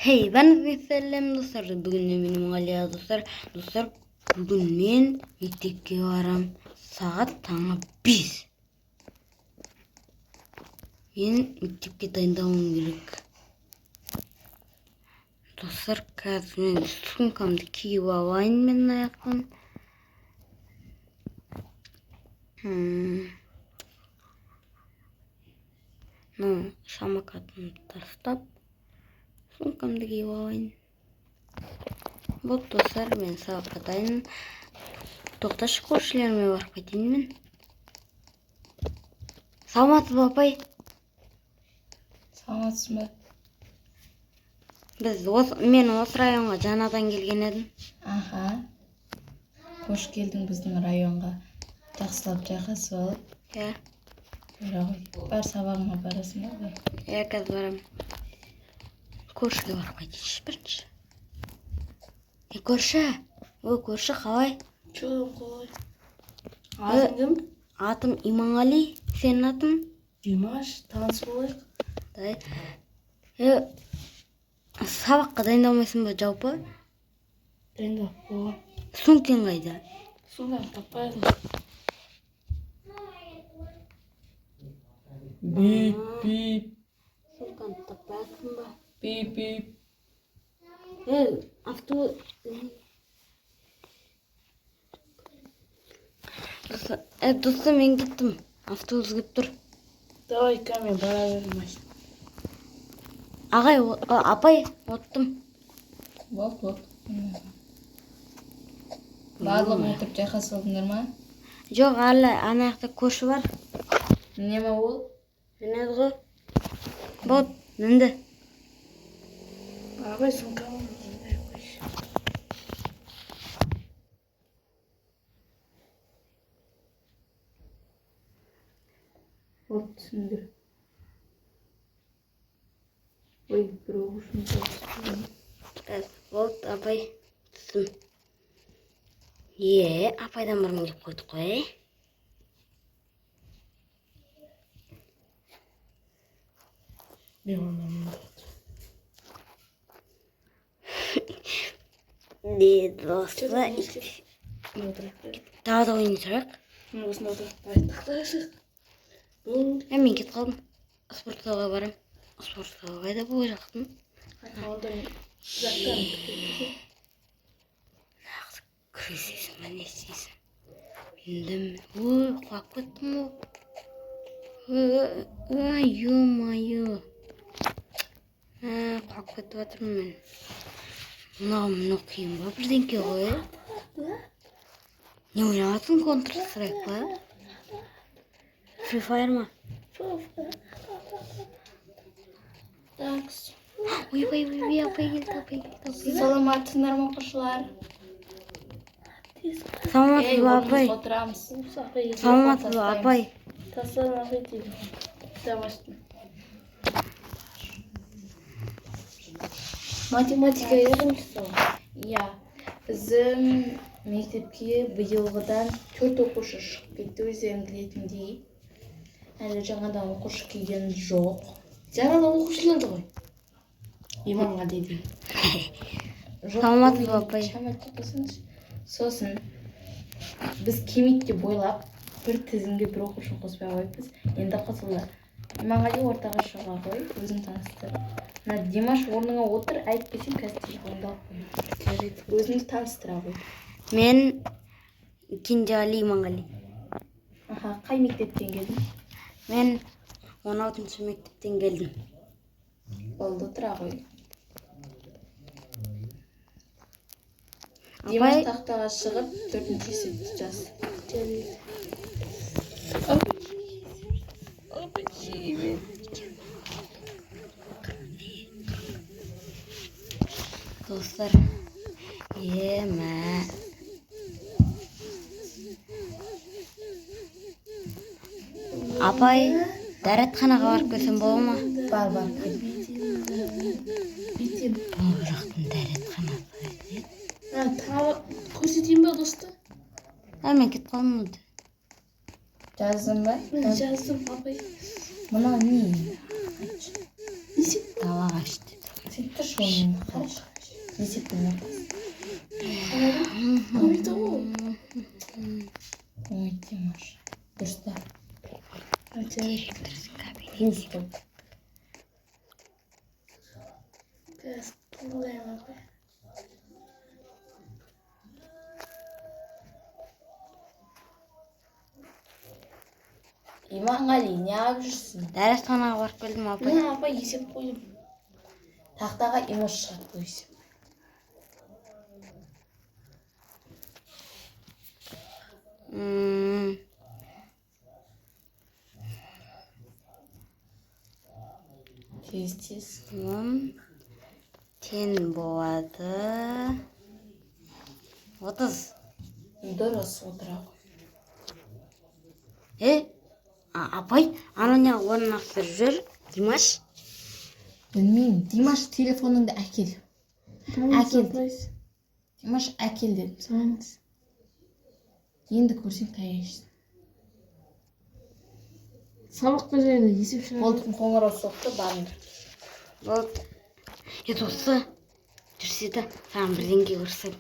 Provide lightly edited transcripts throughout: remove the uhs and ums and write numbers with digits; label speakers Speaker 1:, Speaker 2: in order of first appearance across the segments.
Speaker 1: Hey, ben Selam dostlar. Bugün de benim Aliya dostlar. Dostlar, bugün men mekteple baram. Saat tаңғы 1. Men mekteple dayındалуым керек. Dostlar, қазір мен сумкамды киіп алайын мен аяқтан. Самокатымды тастап, сумкамды киіп алайын. Вот достар, мен сабаққа дайын. Тоқташы, көршілеріме барып кетейін мен. Саламатсыз ба, апай?
Speaker 2: Саламатсыз ба?
Speaker 1: Мен осы районға жаңадан келген едім.
Speaker 2: Аха. Қош келдің біздің районға. Жақсылап жайғасып алып.
Speaker 1: Иә.
Speaker 2: Бар сабағыңа барасың ба?
Speaker 1: Иә, қазір барам. Көршіге барып кетейінші бірінші. Көрші қалай?
Speaker 2: Жоқ, қалай. Атың кім?
Speaker 1: Атым Иманғали, сенің атың?
Speaker 2: Димаш, таныс болайық.
Speaker 1: Сабаққа дайындалмайсың ба жалпы?
Speaker 2: Дайындалып болған.
Speaker 1: Сумкаң қайда?
Speaker 2: Сумкамды таппадым. Бип.
Speaker 1: Сумкаңды таппайсың ба?
Speaker 2: Бип.
Speaker 1: Достар, мен кеттім. Автобус кеп тұр.
Speaker 2: Давай, кәме, бара берім машина.
Speaker 1: Апай, оттым.
Speaker 2: Бол. Барлығын өтіп жайқасып алдыңдар ма?
Speaker 1: Жоқ, әлі анаяқта көрші бар.
Speaker 2: Неме ол?
Speaker 1: Мінеді ғой. Бот, мінді.
Speaker 2: Абай, сумкамын. Вот, түсіндір. Ой, бір оғышын қалсын.
Speaker 1: Вот, апай, түстім. Апайдан бұрын кеп қойдық қой.
Speaker 2: Мен онамын да.
Speaker 1: Достар, тағы да ойын сұрақ.
Speaker 2: Осында отырып.
Speaker 1: Мен кет қалдым. Спорттауға барам. Спорттауға қайда бұл жақтың? Күресесің, мен не істейсің? Құлап кеттім ол. Ё-майо. Құлап кетіп жатырмын мен. Мынау қиын ба бірдеңке ғой? Не ойнаватсың, Counter-Strike ба? Free Fire ма? Ой, апай келді.
Speaker 2: Саламатсыңдар ма, оқушылар?
Speaker 1: Саламатсыз ба, апай?
Speaker 2: Отырамыз.
Speaker 1: Саламатсыз ба, апай?
Speaker 2: Тасалам дейді. Даваштым. Математика үйреншісің? Иә. Біздің мектепке биылғыдан 4 оқушы шығып кетті, өздерің білетіндей. Әлі жаңадан оқушы келген жоқ. Жаңадан оқушыларды ғой. Иманға дейді.
Speaker 1: Саламатсыз ба, апай?
Speaker 2: Сосын біз кемекке бойлап бір тізімге бір оқушыны қоспай қойыппыз. Енді қосылды. Иманғали ортаға шыға қой, өзін таныстыр. Димаш орныңа отыр, әйтпесем қазір телефонды алып қой. Өзіңді таныстыра қой.
Speaker 1: Мен Кенжеғали Иманғали.
Speaker 2: Қай мектептен келдің?
Speaker 1: Мен 16-шы мектептен келдім.
Speaker 2: Болды, тұра қой. Димаш тақтаға шығып 4-ші сыныпты жаз.
Speaker 1: Достар, емә. Апай, дәретханаға барып келсем бола ма?
Speaker 2: Бар.
Speaker 1: Бұл жақтың дәретханасы.
Speaker 2: Көрсетейін ба, досты?
Speaker 1: Мен кет қалдым өді.
Speaker 2: Жаздым ба? Жаздым, апай. Мұна не?
Speaker 1: Далаға ішті.
Speaker 2: Сен тұршы оны қарашы. Есептің ортасы. Қойды ғой. Ой, Димаш. Дұрыста. Теңіз қой. Тест қылайма қой. Иманғали, не алып жүрсің?
Speaker 1: Дәрісханаға барып келдім, апай.
Speaker 2: Міне апай есеп қойдым. Тақтаға имаш шығады бұл есеп. Тез.
Speaker 1: 10 тең болады 30.
Speaker 2: Дұрыс отыра ғой.
Speaker 1: Апай, ана не орнықтырып жүр, Димаш?
Speaker 2: Білмеймін, Димаш телефоныңды әкел. Әкел. Димаш әкел деді. Соңыз. Енді көрсең таяйшын.
Speaker 3: Сабаққа жайлы есеп шығарды.
Speaker 2: Қолтың қоңырау соқты барыңдар.
Speaker 1: Болды. Досы, жүрседі, саған бірдеңге көрсем.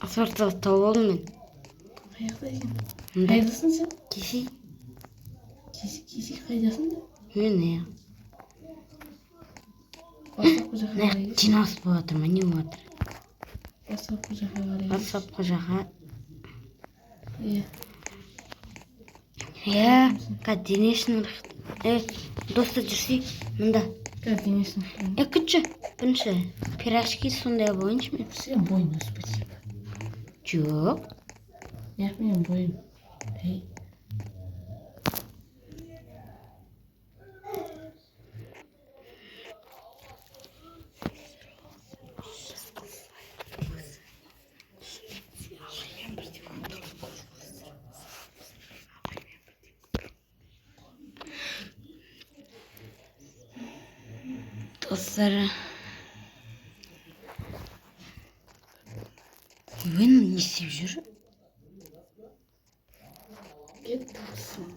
Speaker 1: Асортығы тауып алдым мен.
Speaker 3: Қаяқта екен? Қайдасың сен?
Speaker 1: Кесей.
Speaker 3: Кесей қайдасың да?
Speaker 1: Мен
Speaker 3: Бастапқы жаққа қарай.
Speaker 1: жиналыс болып отыр ма, не болып отыр?
Speaker 3: Бастапқы жаққа қарай.
Speaker 1: Бастапқы жаққа.
Speaker 3: Иә.
Speaker 1: Денешін досы жүрсей, мұнда.
Speaker 3: Денешін.
Speaker 1: Күтші, бірінші пирожки сондай бойыншы мен.
Speaker 3: Сен бойын өспеді.
Speaker 1: Жоқ.
Speaker 3: Мен бойын.
Speaker 1: Достар, мен естіп жүр.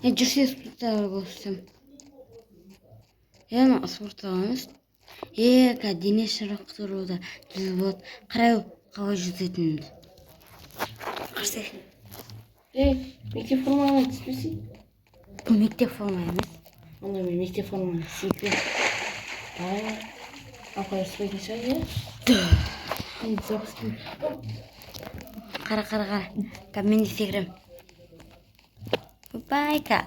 Speaker 1: Жүрсе спорттағы болсам. Спорттағы емес. Дене шынықтыруда жүз болады. Қарай қалай жүзетінімді. Қарсы.
Speaker 3: Мектеп формаңа түспесей?
Speaker 1: Бұл мектеп форма емес.
Speaker 3: Онда мен мектеп формаңа түсейпен. Апай ұспайтын шығар,
Speaker 1: Қара. Мен де секірем. Байка,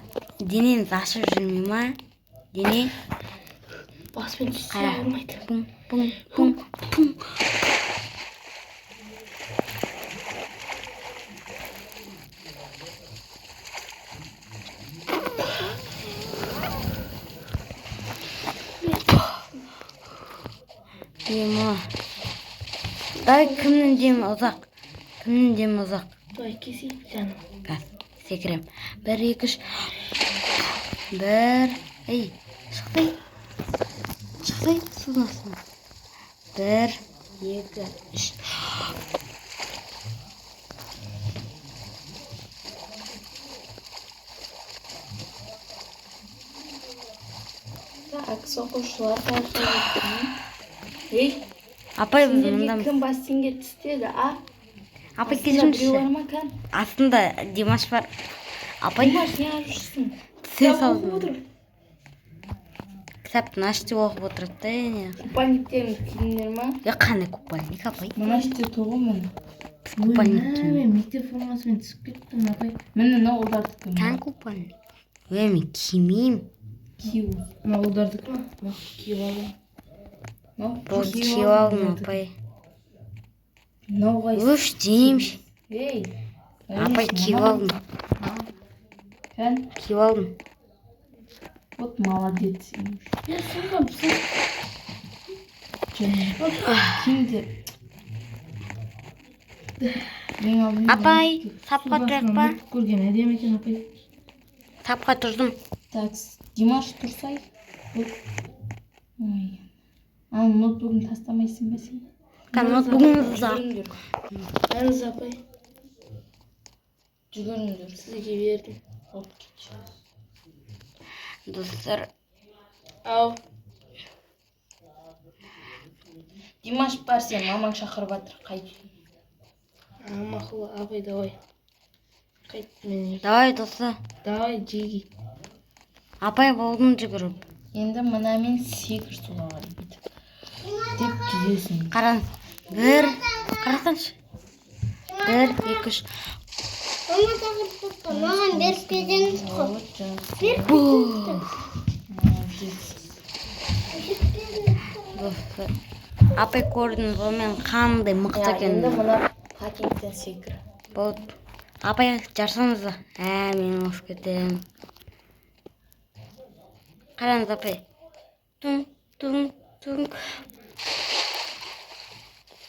Speaker 1: денеңіз ашып жүрмей ма? Дене.
Speaker 3: Баспен түссе
Speaker 1: Қара.
Speaker 3: ауырмайды.
Speaker 1: Пум. Дай кімнің демі ұзақ?
Speaker 3: Дай кесейік жаным.
Speaker 1: Газ, секірем. 1, 2, 3. 1. Шықтай, судан астына. 1, 2, 3.
Speaker 2: Так, соқушылар тәртіп.
Speaker 1: Апай, біз
Speaker 2: Сендерге
Speaker 1: мұндамыз.
Speaker 2: кім бассейнге түстеді,
Speaker 1: Апай,
Speaker 2: Астында біреу
Speaker 1: келіңізші.
Speaker 2: бар ма кән?
Speaker 1: Астында Димаш бар. Апай,
Speaker 2: Димаш, не алып жүрсің?
Speaker 1: түсе
Speaker 2: Кітап
Speaker 1: салдым.
Speaker 2: оқып отыр.
Speaker 1: Кітаптың ашты оқып отырады да, не?
Speaker 2: Купальниктеріңді киіңдер ма?
Speaker 1: Қандай купальник, апай?
Speaker 2: Мына іште тоғы міне.
Speaker 1: Купальник киім.
Speaker 3: Мен мектеп формасымен түсіп кеттім, апай.
Speaker 2: Міне мына ұлдардікі.
Speaker 1: Кән купальник. Мен кимеймін.
Speaker 2: Кию.
Speaker 3: Мына ұлдардікі ма?
Speaker 2: Киіп алу.
Speaker 1: Бұл киіп алдым, апай.
Speaker 2: Мынау қайсы?
Speaker 1: Өш, деймші. Апай, киіп алдым.
Speaker 2: Кән?
Speaker 1: Киіп алдым.
Speaker 2: Вот молодец.
Speaker 3: Я сонда біздің.
Speaker 2: Кимде? Мен алдым.
Speaker 1: Апай, сапқа тұрайық па?
Speaker 3: Көрген әдемі екен, апай.
Speaker 1: Сапқа тұрдым.
Speaker 2: Так, Димаш тұрсай. Ой. Ноутбугын тастамайсың ба сен?
Speaker 1: Ноутбугыңыз ұзақ.
Speaker 2: Әңіз апай. Жүгіріңдер, сізге бердім. Алып кетші.
Speaker 1: Достар,
Speaker 2: Ау. Димаш бар, сен мамаң шақырып жатыр. Қайт.
Speaker 3: Мақұл, апай, давай. Қайт мен.
Speaker 1: Давай досы.
Speaker 3: Давай, жеги.
Speaker 1: Апай болдым жүгіріп.
Speaker 2: Енді мына мен секір суға қарай бүйтіп. Деп жүзесің.
Speaker 1: Қараңыз. Бір. Қарасаңшы. 1, 2, 3.
Speaker 4: Мама тағып тұтты. Маған беріп бердіңіз ғой.
Speaker 2: Молодец.
Speaker 1: Апай көрдіңіз ғой мен қандай мықты
Speaker 2: Енді
Speaker 1: екенмін.
Speaker 2: мына пакеттен секір.
Speaker 1: Болды. Апай жарсаңыз ба? Мен осы кетем. Қараңыз апай. Тун.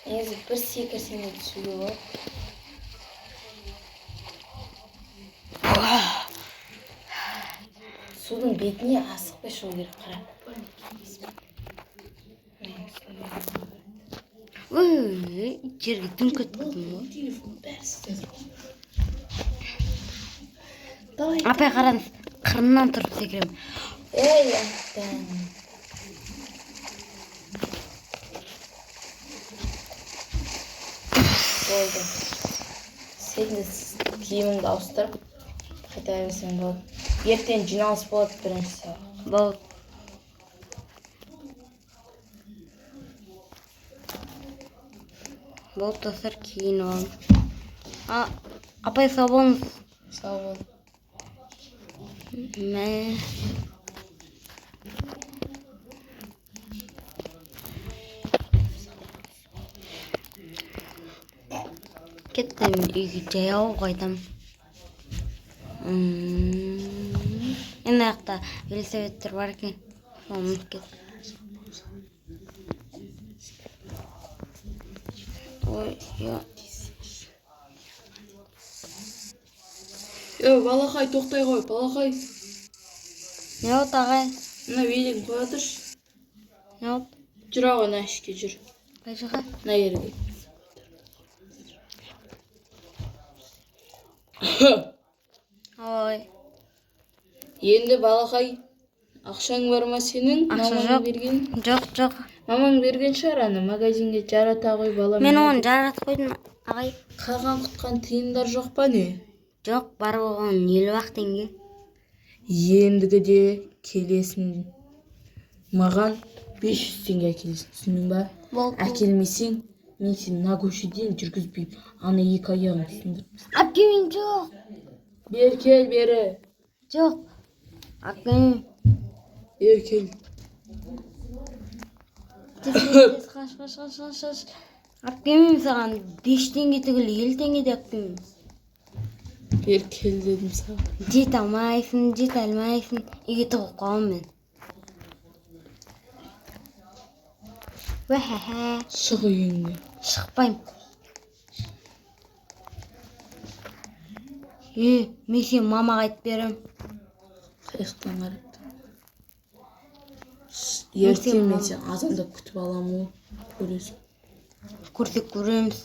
Speaker 2: Негізі бір секірсең де түсуге болады. Судың бетіне асықпай шығу керек, қара.
Speaker 1: Жерге дүңк еткіздім ғой.
Speaker 2: Телефон бәрі сізде тұр. Давай.
Speaker 1: Апай қараңыз. Қырынан тұрып секірем.
Speaker 2: Ей, аттан. Болды. Сен де киіміңді ауыстырып қайта берсең болады. Ертең жиналыс болады бірінші сағат.
Speaker 1: Болды. Болды достар, кейін оғым. Апай сау болыңыз.
Speaker 2: Сау бол.
Speaker 1: Кеттім үйге жаяу қайтам. Енді аяқта велосипедтер бар екен. Соны мініп кет. Ой,
Speaker 2: Балақай, тоқтай қой, балақай.
Speaker 1: Не от ағай?
Speaker 2: Мына велигін қоя тұршы.
Speaker 1: Не от?
Speaker 2: Жүр ағай, мына ішке жүр.
Speaker 1: Қай жаққа?
Speaker 2: Мына жерге.
Speaker 1: Ой.
Speaker 2: Енді балақай, ақшаң бар ма сенің?
Speaker 1: Ақша
Speaker 2: Мамаң
Speaker 1: жоқ.
Speaker 2: берген?
Speaker 1: Жоқ.
Speaker 2: Мамаң берген шығар, аны магазинге жарата қой балам.
Speaker 1: Мен оны жаратып қойдым ағай.
Speaker 2: Қалған құтқан тиындар жоқ па не?
Speaker 1: Жоқ, бар болған 50 теңге.
Speaker 2: Ендігі де келесің. Маған 500 теңге әкелесің, түсіндің ба?
Speaker 1: Болды.
Speaker 2: Әкелмесең, мен сені мына көшеден жүргізбеймін. Аны 2 аяғын сындырып.
Speaker 1: Әкемін жоқ.
Speaker 2: Бер кел бері.
Speaker 1: Жоқ. Әкемін.
Speaker 2: Бер кел.
Speaker 1: Қаш. Әкемін саған 5 теңге түгіл 50 теңге де әкемін.
Speaker 2: Бер кел дедім саған.
Speaker 1: Жет алмайсың. Үйге тығып қалам мен.
Speaker 2: Шық үйіңе.
Speaker 1: Шықпайым. Мен сен мамаға айтып берем.
Speaker 2: Қайықтан қарап. Ертең мен сен азанда күтіп аламын ғой. Көресің.
Speaker 1: Көрсек көреміз.